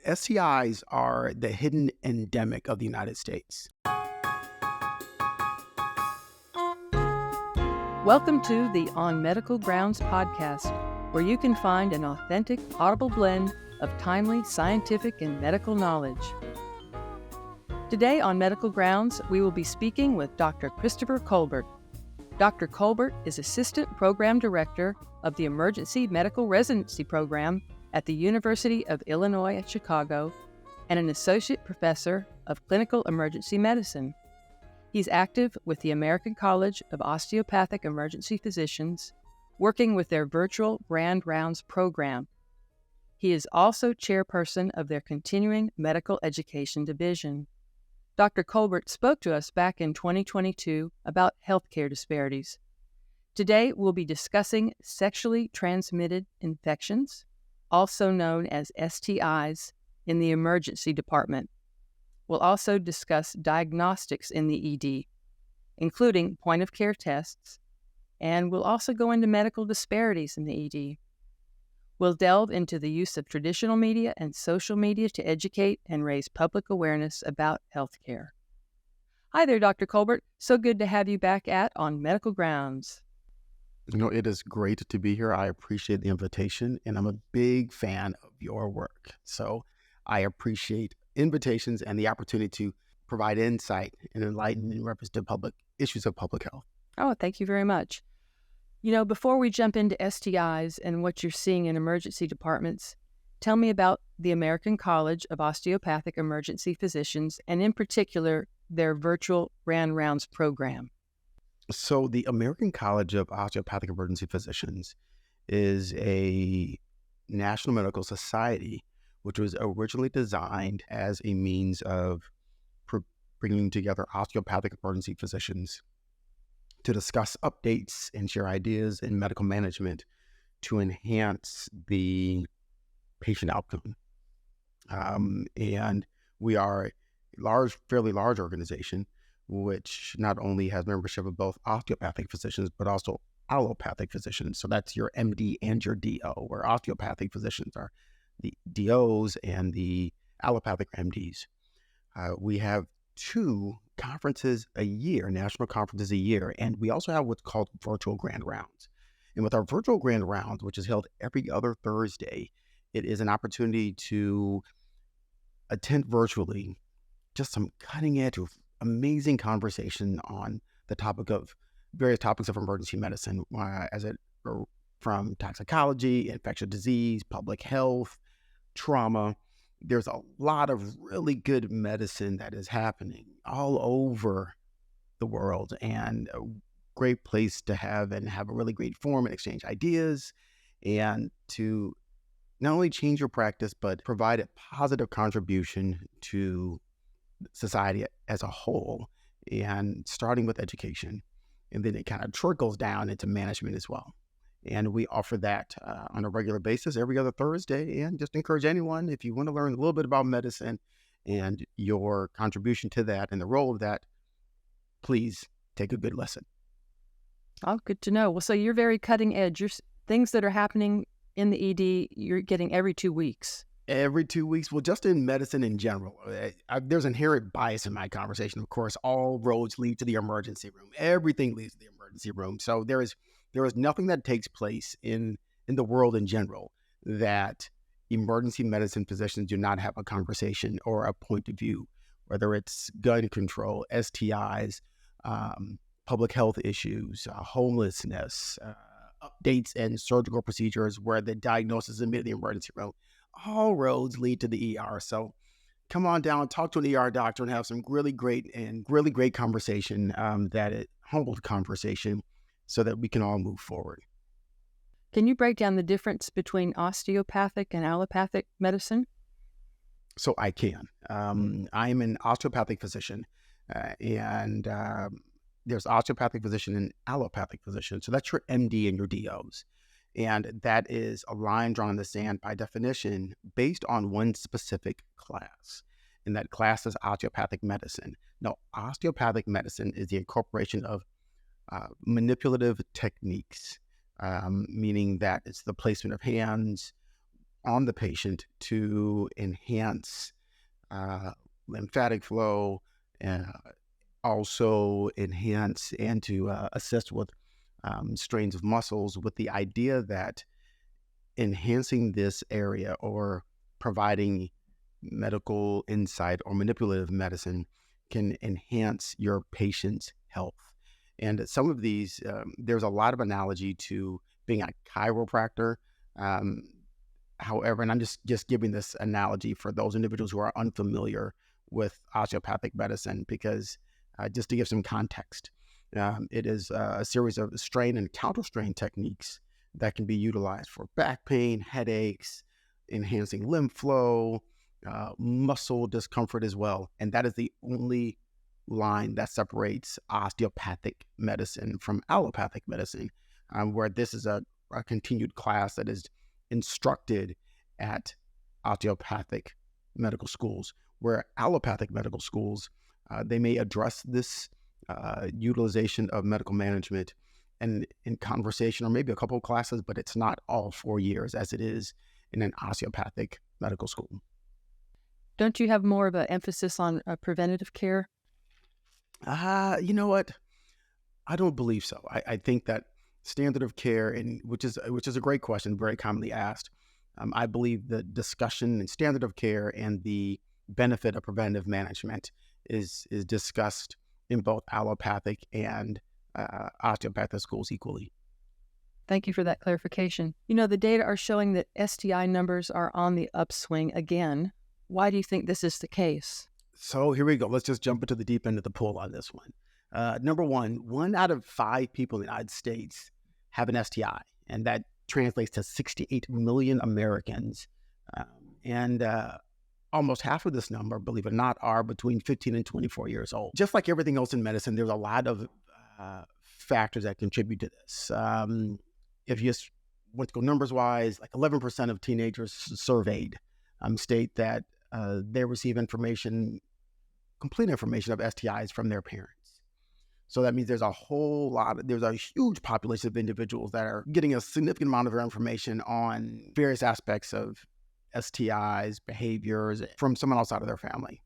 STIs are the hidden endemic of the United States. Welcome to the On Medical Grounds podcast, where you can find an authentic, audible blend of timely scientific and medical knowledge. Today on Medical Grounds, we will be speaking with Dr. Christopher Colbert. Dr. Colbert is Assistant Program Director of the Emergency Medical Residency Program at the University of Illinois at Chicago and an Associate Professor of Clinical Emergency Medicine. He's active with the American College of Osteopathic Emergency Physicians, working with their virtual Grand Rounds program. He is also chairperson of their Continuing Medical Education Division. Dr. Colbert spoke to us back in 2022 about healthcare disparities. Today, we'll be discussing sexually transmitted infections, also known as STIs, in the emergency department. We'll also discuss diagnostics in the ED, including point-of-care tests, and we'll also go into medical disparities in the ED. We'll delve into the use of traditional media and social media to educate and raise public awareness about healthcare. Hi there, Dr. Colbert. So good to have you back On Medical Grounds. It is great to be here. I appreciate the invitation, and I'm a big fan of your work. So I appreciate invitations and the opportunity to provide insight and enlighten in reference to issues of public health. Oh, thank you very much. Before we jump into STIs and what you're seeing in emergency departments, tell me about the American College of Osteopathic Emergency Physicians, and in particular, their virtual Grand Rounds program. So the American College of Osteopathic Emergency Physicians is a national medical society which was originally designed as a means of bringing together osteopathic emergency physicians to discuss updates and share ideas in medical management to enhance the patient outcome. And we are a fairly large organization, which not only has membership of both osteopathic physicians, but also allopathic physicians. So that's your MD and your DO, where osteopathic physicians are the DOs and the allopathic MDs. We have 2 conferences a year, national conferences a year, and we also have what's called virtual Grand Rounds. And with our virtual Grand Rounds, which is held every other Thursday, it is an opportunity to attend virtually just some cutting edge, amazing conversation on the topic of various topics of emergency medicine, from toxicology, infectious disease, public health, trauma. There's a lot of really good medicine that is happening all over the world, and a great place to have a really great forum and exchange ideas, and to not only change your practice, but provide a positive contribution to society as a whole, and starting with education. And then it kind of trickles down into management as well. And we offer that on a regular basis every other Thursday, and just encourage anyone, if you want to learn a little bit about medicine and your contribution to that and the role of that, please take a good lesson. Oh, good to know. Well, so you're very cutting edge. Things that are happening in the ED, you're getting every 2 weeks. Every 2 weeks. Well, just in medicine in general, there's inherent bias in my conversation. Of course, all roads lead to the emergency room. Everything leads to the emergency room. So there is nothing that takes place in the world in general that emergency medicine physicians do not have a conversation or a point of view, whether it's gun control, STIs, public health issues, homelessness, updates and surgical procedures where the diagnosis is in the emergency room. All roads lead to the ER. So come on down, talk to an ER doctor, and have some really great conversation, humble conversation, so that we can all move forward. Can you break down the difference between osteopathic and allopathic medicine? So I can. I'm an osteopathic physician, and there's osteopathic physician and allopathic physician. So that's your MD and your DOs. And that is a line drawn in the sand by definition based on one specific class. And that class is osteopathic medicine. Now, osteopathic medicine is the incorporation of manipulative techniques, meaning that it's the placement of hands on the patient to enhance lymphatic flow, and also enhance and to assist with strains of muscles, with the idea that enhancing this area or providing medical insight or manipulative medicine can enhance your patient's health. And some of these, there's a lot of analogy to being a chiropractor. Um, However, and I'm just giving this analogy for those individuals who are unfamiliar with osteopathic medicine, because just to give some context, it is a series of strain and counter strain techniques that can be utilized for back pain, headaches, enhancing lymph flow, muscle discomfort as well. And that is the only line that separates osteopathic medicine from allopathic medicine, where this is a continued class that is instructed at osteopathic medical schools, where allopathic medical schools, they may address this utilization of medical management and in conversation, or maybe a couple of classes, but it's not all 4 years as it is in an osteopathic medical school. Don't you have more of an emphasis on preventative care? You know what? I don't believe so. I think that standard of care, and which is a great question, very commonly asked. I believe the discussion and standard of care and the benefit of preventive management is discussed in both allopathic and osteopathic schools equally. Thank you for that clarification. The data are showing that STI numbers are on the upswing again. Why do you think this is the case? So here we go. Let's just jump into the deep end of the pool on this one. Number one out of 5 people in the United States have an STI, and that translates to 68 million Americans. And almost half of this number, believe it or not, are between 15 and 24 years old. Just like everything else in medicine, there's a lot of factors that contribute to this. If you just want to go numbers-wise, like 11% of teenagers surveyed state that they receive complete information of STIs from their parents. So that means there's a huge population of individuals that are getting a significant amount of their information on various aspects of STIs, behaviors from someone outside of their family.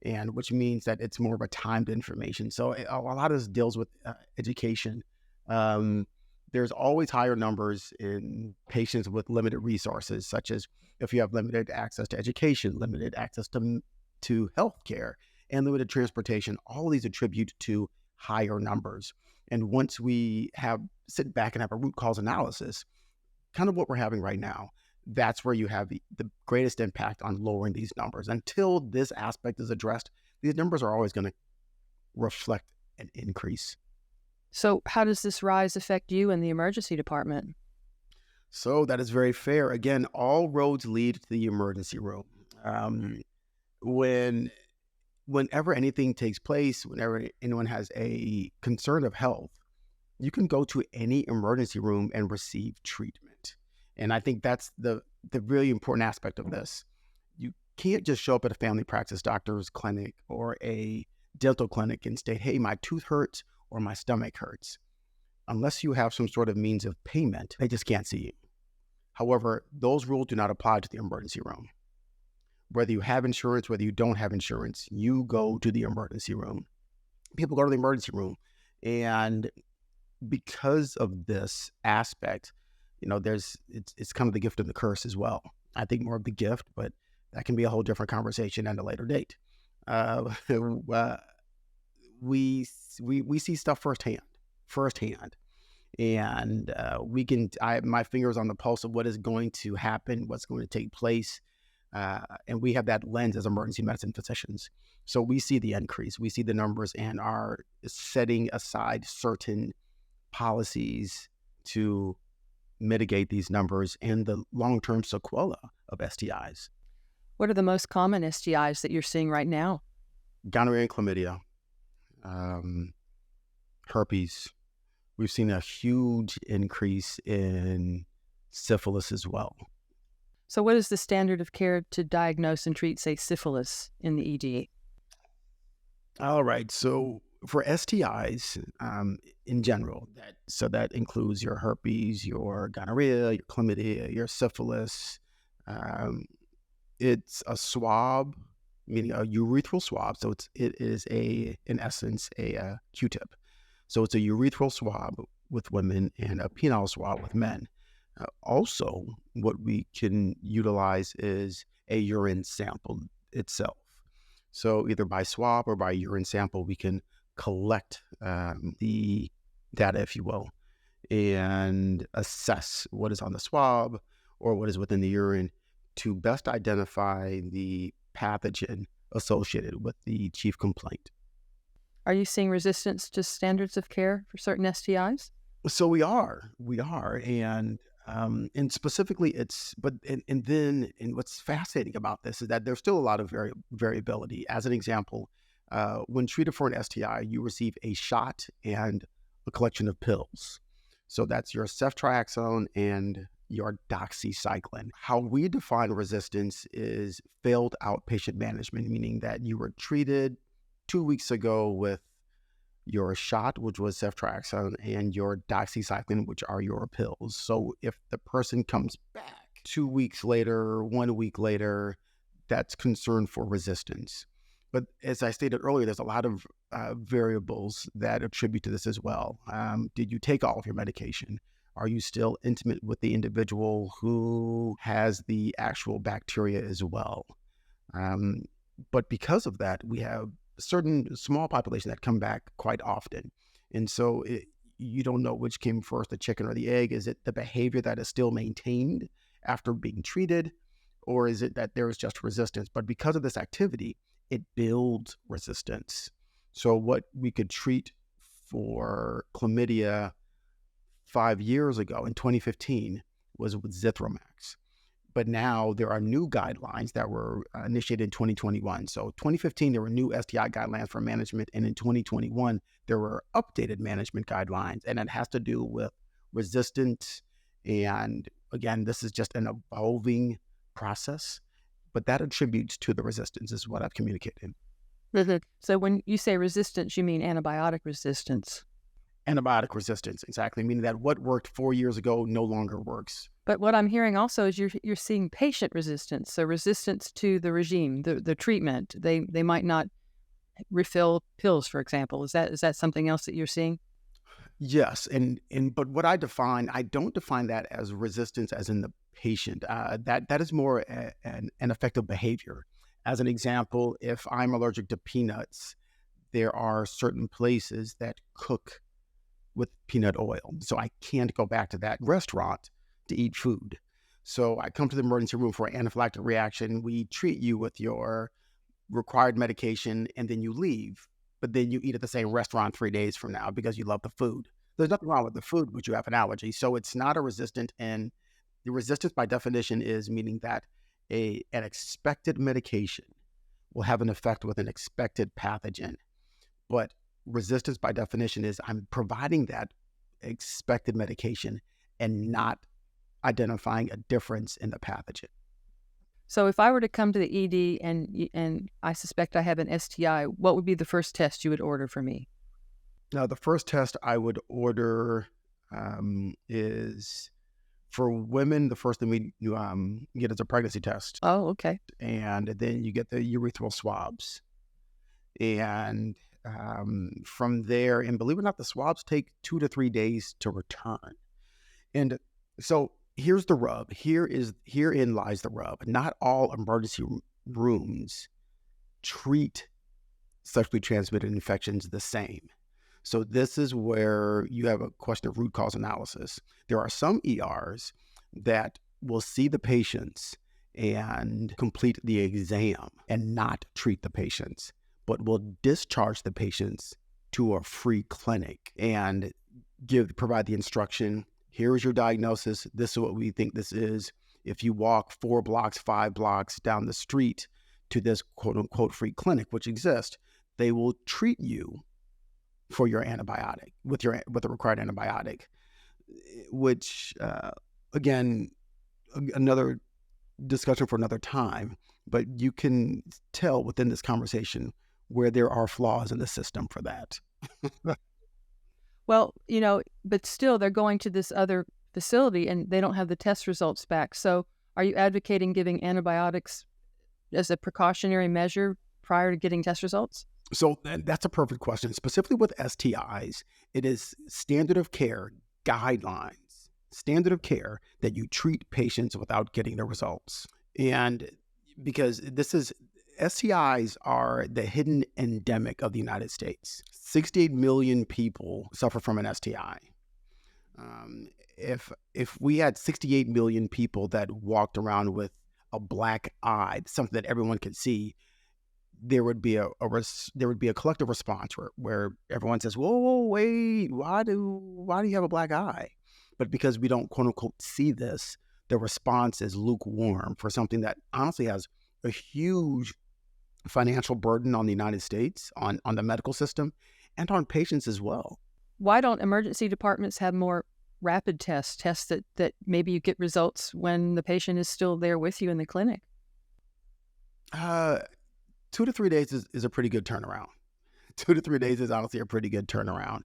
And which means that it's more of a timed information. So a lot of this deals with education. There's always higher numbers in patients with limited resources, such as if you have limited access to education, limited access to healthcare, and limited transportation. All of these attribute to higher numbers. And once we sit back and have a root cause analysis, kind of what we're having right now, that's where you have the greatest impact on lowering these numbers. Until this aspect is addressed, these numbers are always going to reflect an increase. So how does this rise affect you in the emergency department? So that is very fair. Again, all roads lead to the emergency room. Whenever anything takes place, whenever anyone has a concern of health, you can go to any emergency room and receive treatment. And I think that's the really important aspect of this. You can't just show up at a family practice doctor's clinic or a dental clinic and state, hey, my tooth hurts or my stomach hurts. Unless you have some sort of means of payment, they just can't see you. However, those rules do not apply to the emergency room. Whether you have insurance, whether you don't have insurance, you go to the emergency room. People go to the emergency room. And because of this aspect, it's kind of the gift and the curse as well. I think more of the gift, but that can be a whole different conversation at a later date. We see stuff firsthand. And my fingers on the pulse of what is going to happen, what's going to take place. And we have that lens as emergency medicine physicians. So we see the increase, we see the numbers, and are setting aside certain policies to mitigate these numbers and the long-term sequela of STIs. What are the most common STIs that you're seeing right now? Gonorrhea and chlamydia, herpes. We've seen a huge increase in syphilis as well. So what is the standard of care to diagnose and treat, say, syphilis in the ED? All right. So for STIs in general, that includes your herpes, your gonorrhea, your chlamydia, your syphilis, Um, it's a swab, meaning a urethral swab. So it is in essence a Q-tip. So it's a urethral swab with women and a penile swab with men. Also, what we can utilize is a urine sample itself. So either by swab or by urine sample, we can collect the data, if you will, and assess what is on the swab or what is within the urine to best identify the pathogen associated with the chief complaint. Are you seeing resistance to standards of care for certain STIs? So we are, and specifically, and what's fascinating about this is that there's still a lot of variability. As an example, when treated for an STI, you receive a shot and a collection of pills. So that's your ceftriaxone and your doxycycline. How we define resistance is failed outpatient management, meaning that you were treated 2 weeks ago with your shot, which was ceftriaxone, and your doxycycline, which are your pills. So if the person comes back 2 weeks later, 1 week later, that's concern for resistance. But as I stated earlier, there's a lot of variables that attribute to this as well. Did you take all of your medication? Are you still intimate with the individual who has the actual bacteria as well? But because of that, we have certain small population that come back quite often. And so you don't know which came first, the chicken or the egg. Is it the behavior that is still maintained after being treated, or is it that there is just resistance? But because of this activity, it builds resistance. So what we could treat for chlamydia 5 years ago in 2015 was with Zithromax. But now there are new guidelines that were initiated in 2021. So 2015, there were new STI guidelines for management. And in 2021, there were updated management guidelines. And it has to do with resistance. And again, this is just an evolving process. But that attributes to the resistance is what I've communicated. So when you say resistance, you mean antibiotic resistance? Antibiotic resistance, exactly. Meaning that what worked 4 years ago no longer works. But what I'm hearing also is you're seeing patient resistance, so resistance to the regime, the treatment. They might not refill pills, for example. Is that something else that you're seeing? Yes, but what I don't define that as resistance as in the patient. That is more an effective behavior. As an example, if I'm allergic to peanuts, there are certain places that cook with peanut oil, so I can't go back to that restaurant to eat food. So I come to the emergency room for an anaphylactic reaction. We treat you with your required medication, and then you leave. But then you eat at the same restaurant 3 days from now because you love the food. There's nothing wrong with the food, but you have an allergy. So it's not a resistant. And the resistance by definition is meaning that an expected medication will have an effect with an expected pathogen. But resistance by definition is I'm providing that expected medication and not identifying a difference in the pathogen. So if I were to come to the ED and I suspect I have an STI, what would be the first test you would order for me? Now, the first test I would order is for women. The first thing you get is a pregnancy test. Oh, okay. And then you get the urethral swabs. And from there, and believe it or not, the swabs take 2 to 3 days to return. And so here's the rub. Herein lies the rub. Not all emergency rooms treat sexually transmitted infections the same. So this is where you have a question of root cause analysis. There are some ERs that will see the patients and complete the exam and not treat the patients, but will discharge the patients to a free clinic and provide the instruction. Here's your diagnosis. This is what we think this is. If you walk 4 blocks, 5 blocks down the street to this quote unquote free clinic, which exists, they will treat you for your antibiotic with the required antibiotic, which again, another discussion for another time, but you can tell within this conversation where there are flaws in the system for that. Well, but still they're going to this other facility and they don't have the test results back. So Are you advocating giving antibiotics as a precautionary measure prior to getting test results? So that's a perfect question. Specifically with STIs, it is standard of care guidelines, standard of care that you treat patients without getting the results. And because STIs are the hidden endemic of the United States. 68 million people suffer from an STI. If we had 68 million people that walked around with a black eye, something that everyone could see, there would be a collective response where everyone says, "Whoa, wait, why do you have a black eye?" But because we don't quote unquote see this, the response is lukewarm for something that honestly has a huge financial burden on the United States, on the medical system, and on patients as well. Why don't emergency departments have more rapid tests that maybe you get results when the patient is still there with you in the clinic? 2 to 3 days is a pretty good turnaround. 2 to 3 days is honestly a pretty good turnaround.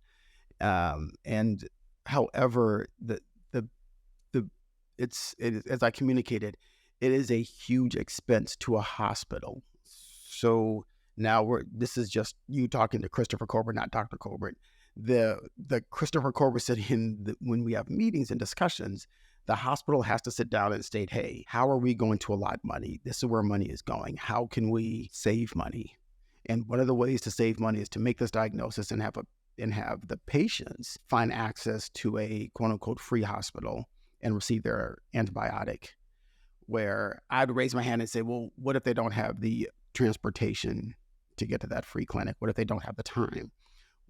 And however, as I communicated, it is a huge expense to a hospital. So now this is just you talking to Christopher Colbert, not Dr. Colbert. The Christopher Colbert said when we have meetings and discussions, the hospital has to sit down and state, hey, how are we going to allot money? This is where money is going. How can we save money? And one of the ways to save money is to make this diagnosis and have the patients find access to a quote unquote free hospital and receive their antibiotic. Where I'd raise my hand and say, well, what if they don't have the transportation to get to that free clinic? What if they don't have the time?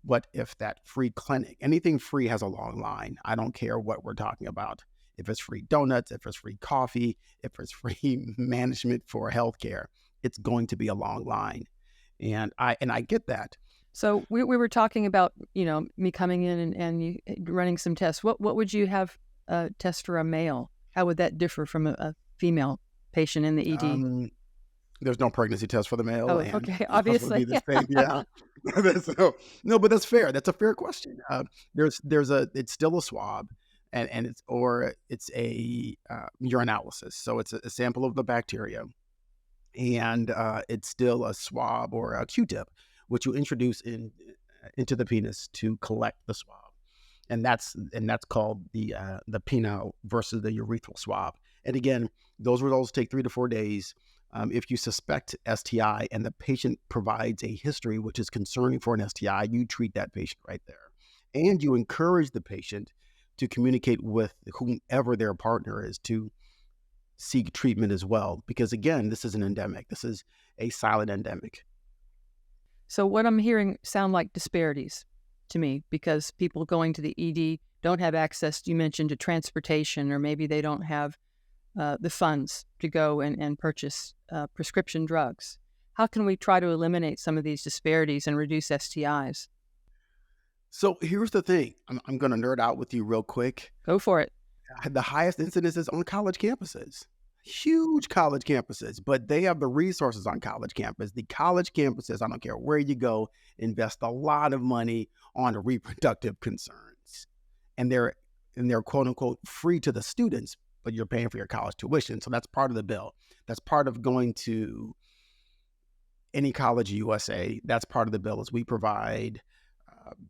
What if that free clinic, anything free has a long line? I don't care what we're talking about. If it's free donuts, if it's free coffee, if it's free management for healthcare, it's going to be a long line. And I get that. So we were talking about, me coming in and you running some tests. What would you have test for a male? How would that differ from a female patient in the ED? There's no pregnancy test for the male. Oh, and okay, obviously. the same, yeah. No, but that's fair. That's a fair question. It's still a swab, and it's a urinalysis. So it's a sample of the bacteria, and it's still a swab or a Q-tip, which you introduce into the penis to collect the swab, and that's called the penile versus the urethral swab. And again, those results take 3 to 4 days. If you suspect STI and the patient provides a history which is concerning for an STI, you treat that patient right there. And you encourage the patient to communicate with whomever their partner is to seek treatment as well. Because again, this is an endemic. This is a silent endemic. So what I'm hearing sound like disparities to me, because people going to the ED don't have access, you mentioned, to transportation, or maybe they don't have the funds to go and purchase prescription drugs. How can we try to eliminate some of these disparities and reduce STIs? So here's the thing. I'm going to nerd out with you real quick. Go for it. The highest incidence is on college campuses. Huge college campuses, but they have the resources on college campus. The college campuses, I don't care where you go, invest a lot of money on reproductive concerns. And they're quote unquote free to the students, but you're paying for your college tuition. So that's part of the bill. That's part of going to any college USA. That's part of the bill is we provide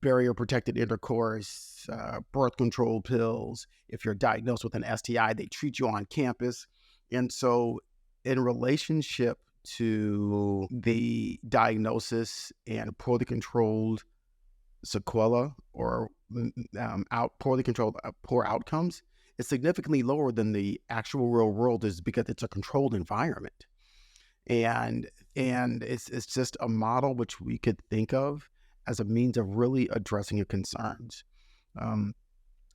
barrier protected intercourse, birth control pills. If you're diagnosed with an STI, they treat you on campus. And so in relationship to the diagnosis and poorly controlled sequela or poorly controlled poor outcomes, it's significantly lower than the actual real world is because it's a controlled environment. And it's just a model which we could think of as a means of really addressing your concerns.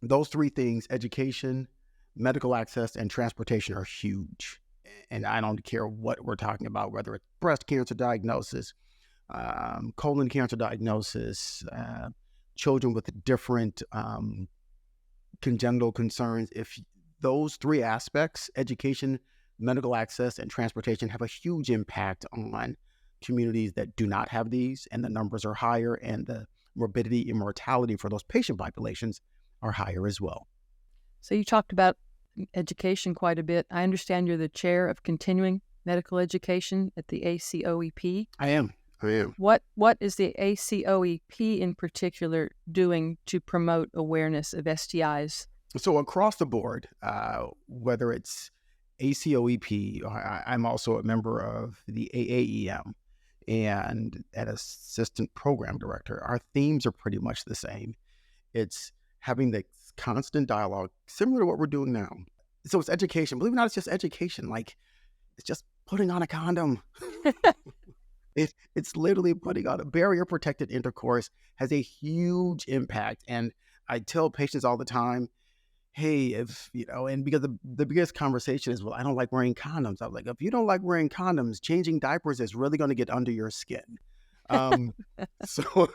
Those three things, education, medical access, and transportation, are huge. And I don't care what we're talking about, whether it's breast cancer diagnosis, colon cancer diagnosis, children with different congenital concerns. If those three aspects, education, medical access, and transportation, have a huge impact on communities that do not have these, and the numbers are higher, and the morbidity and mortality for those patient populations are higher as well. So you talked about education quite a bit. I understand you're the chair of continuing medical education at the ACOEP. I am. What is the ACOEP in particular doing to promote awareness of STIs? So across the board, whether it's ACOEP, I'm also a member of the AAEM and an assistant program director. Our themes are pretty much the same. It's having the constant dialogue, similar to what we're doing now. So it's education. Believe it or not, it's just education. Like, it's just putting on a condom. It's literally putting on a barrier-protected intercourse has a huge impact. And I tell patients all the time, hey, if, and because the biggest conversation is, well, I don't like wearing condoms. I'm like, if you don't like wearing condoms, changing diapers is really going to get under your skin. So,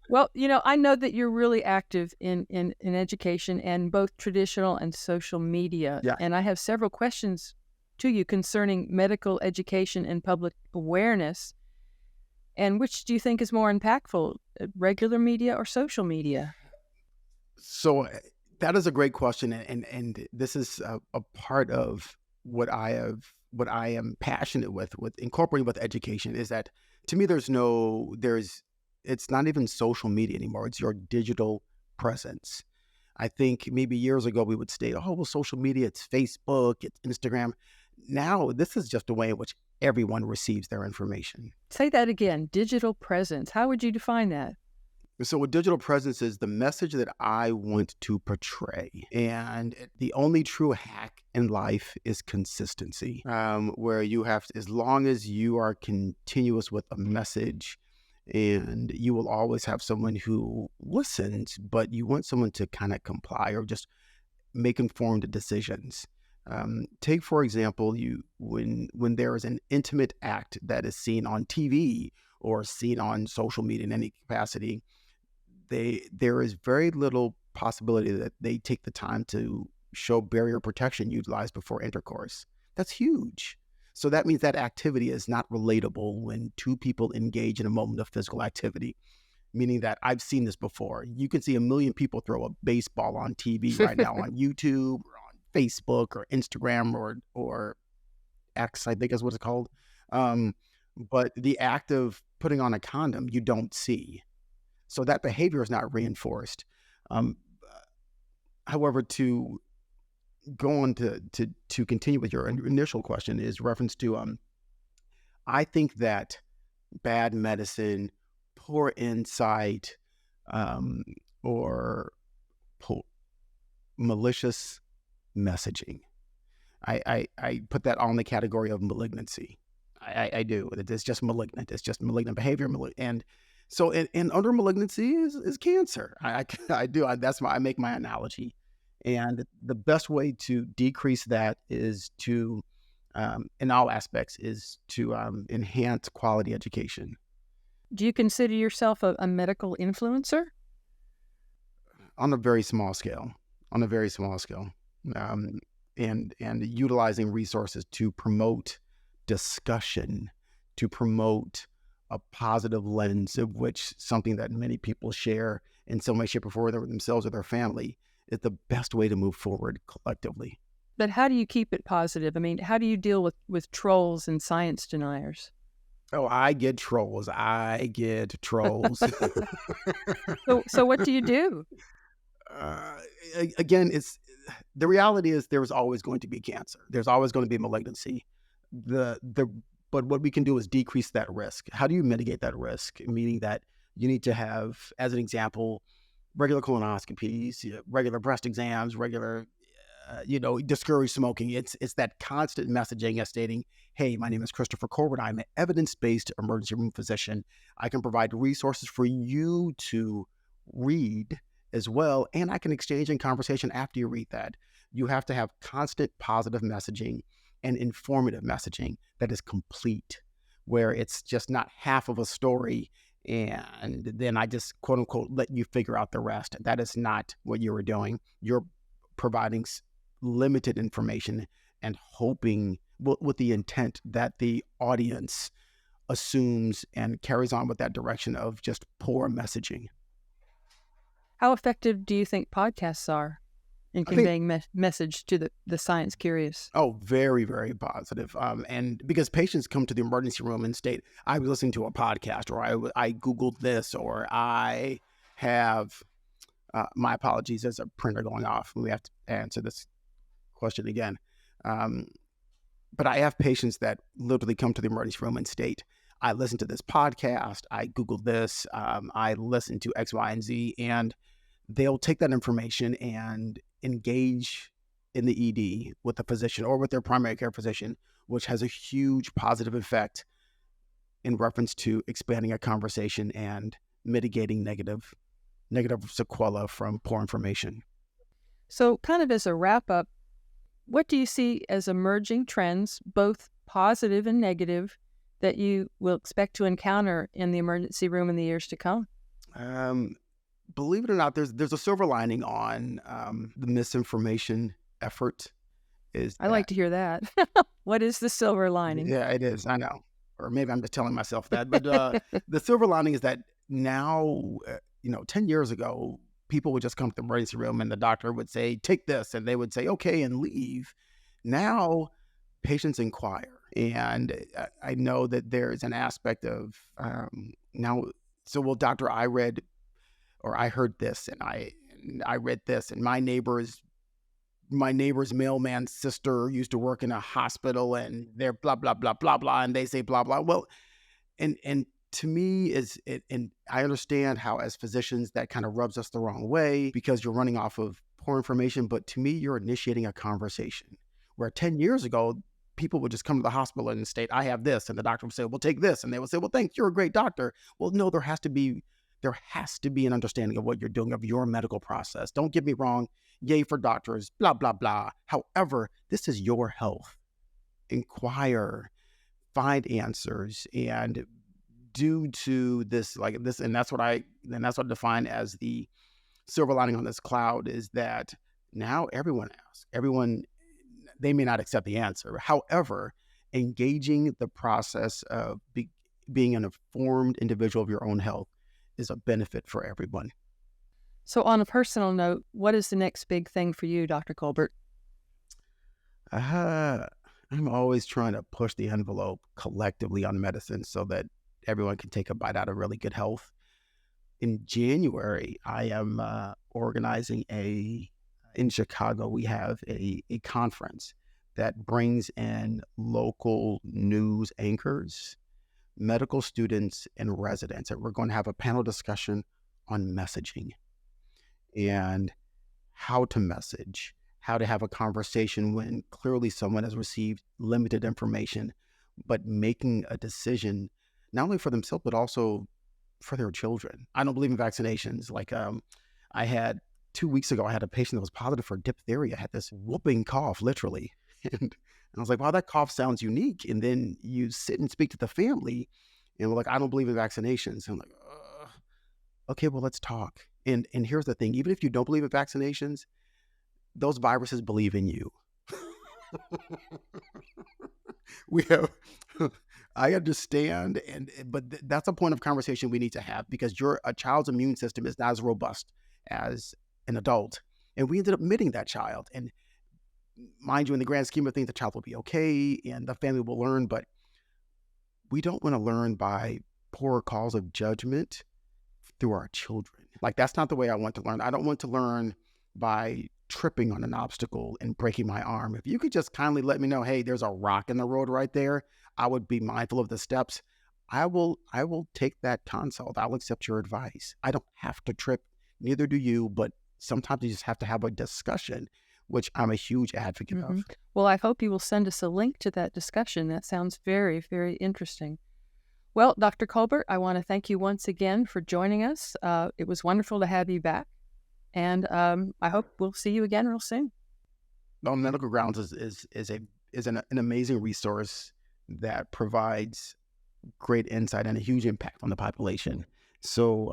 well, I know that you're really active in education and both traditional and social media. Yeah. And I have several questions to you concerning medical education and public awareness. And which do you think is more impactful, regular media or social media? So that is a great question, and this is a part of what I am passionate with incorporating with education is that, to me, it's not even social media anymore. It's your digital presence. I think maybe years ago we would state, oh, well, social media, it's Facebook, it's Instagram. Now this is just a way in which everyone receives their information. Say that again, digital presence. How would you define that? So a digital presence is the message that I want to portray. And the only true hack in life is consistency, where you have to, as long as you are continuous with a message, and you will always have someone who listens, but you want someone to kind of comply or just make informed decisions. Take, for example, when there is an intimate act that is seen on TV or seen on social media in any capacity, there is very little possibility that they take the time to show barrier protection utilized before intercourse. That's huge. So that means that activity is not relatable when two people engage in a moment of physical activity, meaning that I've seen this before. You can see a million people throw a baseball on TV right now on YouTube or on Facebook or Instagram or X, I think is what it's called. But the act of putting on a condom, you don't see. So that behavior is not reinforced. However, to go on to continue with your initial question is reference to, I think that bad medicine, poor insight, or malicious messaging, I put that all in the category of malignancy. I do. It's just malignant. It's just malignant behavior. And so, and under malignancy is cancer. I do. That's why I make my analogy. And the best way to decrease that is to, in all aspects, is to enhance quality education. Do you consider yourself a medical influencer? On a very small scale. And utilizing resources to promote discussion, to promote a positive lens of which something that many people share in some way, shape, or form themselves or their family is the best way to move forward collectively. But how do you keep it positive? I mean, how do you deal with trolls and science deniers? Oh, I get trolls. So what do you do? Again, the reality is there is always going to be cancer. There's always going to be malignancy. But what we can do is decrease that risk. How do you mitigate that risk? Meaning that you need to have, as an example, regular colonoscopies, regular breast exams, regular, discourage smoking. It's that constant messaging as stating, hey, my name is Christopher Colbert. I'm an evidence-based emergency room physician. I can provide resources for you to read as well, and I can exchange in conversation after you read that. You have to have constant positive messaging and informative messaging that is complete, where it's just not half of a story and then I just, quote unquote, let you figure out the rest. That is not what you were doing. You're providing limited information and hoping with the intent that the audience assumes and carries on with that direction of just poor messaging. How effective do you think podcasts are in I think, conveying message to the science curious? oh, very, very positive. And because patients come to the emergency room and state, I was listening to a podcast, or I Googled this, or I have, my apologies, there's a printer going off. We have to answer this question again. Um, but I have patients that literally come to the emergency room and state, I listened to this podcast, I Googled this, I listened to X, Y, and Z, and they'll take that information and engage in the ED with the physician or with their primary care physician, which has a huge positive effect in reference to expanding a conversation and mitigating negative sequela from poor information. So, kind of as a wrap up, what do you see as emerging trends, both positive and negative, that you will expect to encounter in the emergency room in the years to come? Believe it or not, there's a silver lining on the misinformation effort. I like to hear that. What is the silver lining? Yeah, it is. I know. Or maybe I'm just telling myself that. But the silver lining is that now, 10 years ago, people would just come to the emergency room and the doctor would say, take this. And they would say, okay, and leave. Now, patients inquire. And I know that there's an aspect of now, so, well, doctor, I heard this and I read this, and my neighbor's mailman's sister used to work in a hospital, and they're blah, blah, blah, blah, blah, and they say blah, blah. Well, and to me and I understand how as physicians that kind of rubs us the wrong way because you're running off of poor information, but to me, you're initiating a conversation where 10 years ago, people would just come to the hospital and state, I have this, and the doctor would say, well, take this, and they would say, well, thanks, you're a great doctor. Well, no, there has to be an understanding of what you're doing, of your medical process. Don't get me wrong. Yay for doctors, blah, blah, blah. However, this is your health. Inquire, find answers, and due to this, like this, and that's what I define as the silver lining on this cloud, is that now everyone asks. They may not accept the answer. However, engaging the process of being an informed individual of your own health is a benefit for everyone. So on a personal note, what is the next big thing for you, Dr. Colbert? I'm always trying to push the envelope collectively on medicine so that everyone can take a bite out of really good health. In January, I am organizing in Chicago, we have a conference that brings in local news anchors, medical students, and residents. And we're going to have a panel discussion on messaging and how to message, how to have a conversation when clearly someone has received limited information, but making a decision not only for themselves, but also for their children. I don't believe in vaccinations. Like I had 2 weeks ago, I had a patient that was positive for diphtheria, had this whooping cough, literally. And I was like, wow, that cough sounds unique. And then you sit and speak to the family and we're like, I don't believe in vaccinations. And I'm like, okay, well, let's talk. And here's the thing, even if you don't believe in vaccinations, those viruses believe in you. I understand, but that's a point of conversation we need to have, because a child's immune system is not as robust as an adult. And we ended up admitting that child. And mind you, in the grand scheme of things, the child will be okay and the family will learn, but we don't want to learn by poor calls of judgment through our children. Like, that's not the way I want to learn. I don't want to learn by tripping on an obstacle and breaking my arm. If you could just kindly let me know, hey, there's a rock in the road right there, I would be mindful of the steps. I will take that consult. I'll accept your advice. I don't have to trip, neither do you, but sometimes you just have to have a discussion, which I'm a huge advocate of. Well, I hope you will send us a link to that discussion. That sounds very, very interesting. Well, Dr. Colbert, I want to thank you once again for joining us. It was wonderful to have you back. And I hope we'll see you again real soon. On Medical Grounds is an amazing resource that provides great insight and a huge impact on the population. So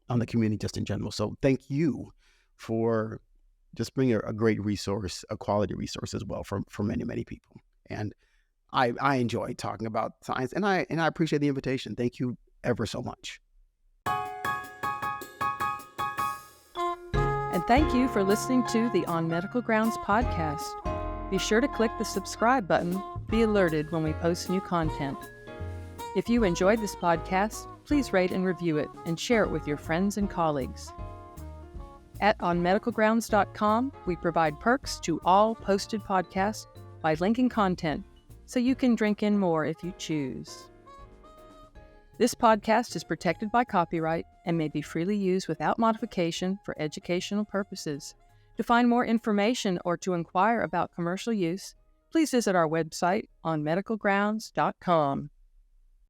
on the community just in general. So thank you for just bringing a great resource, a quality resource as well for many, many people. And I enjoy talking about science, and I appreciate the invitation. Thank you ever so much. And And thank you for listening to the On Medical Grounds podcast. Be sure to click the subscribe button to be alerted when we post new content. If you enjoyed this podcast, please rate and review it and share it with your friends and colleagues. At onmedicalgrounds.com, we provide perks to all posted podcasts by linking content, so you can drink in more if you choose. This podcast is protected by copyright and may be freely used without modification for educational purposes. To find more information or to inquire about commercial use, please visit our website onmedicalgrounds.com.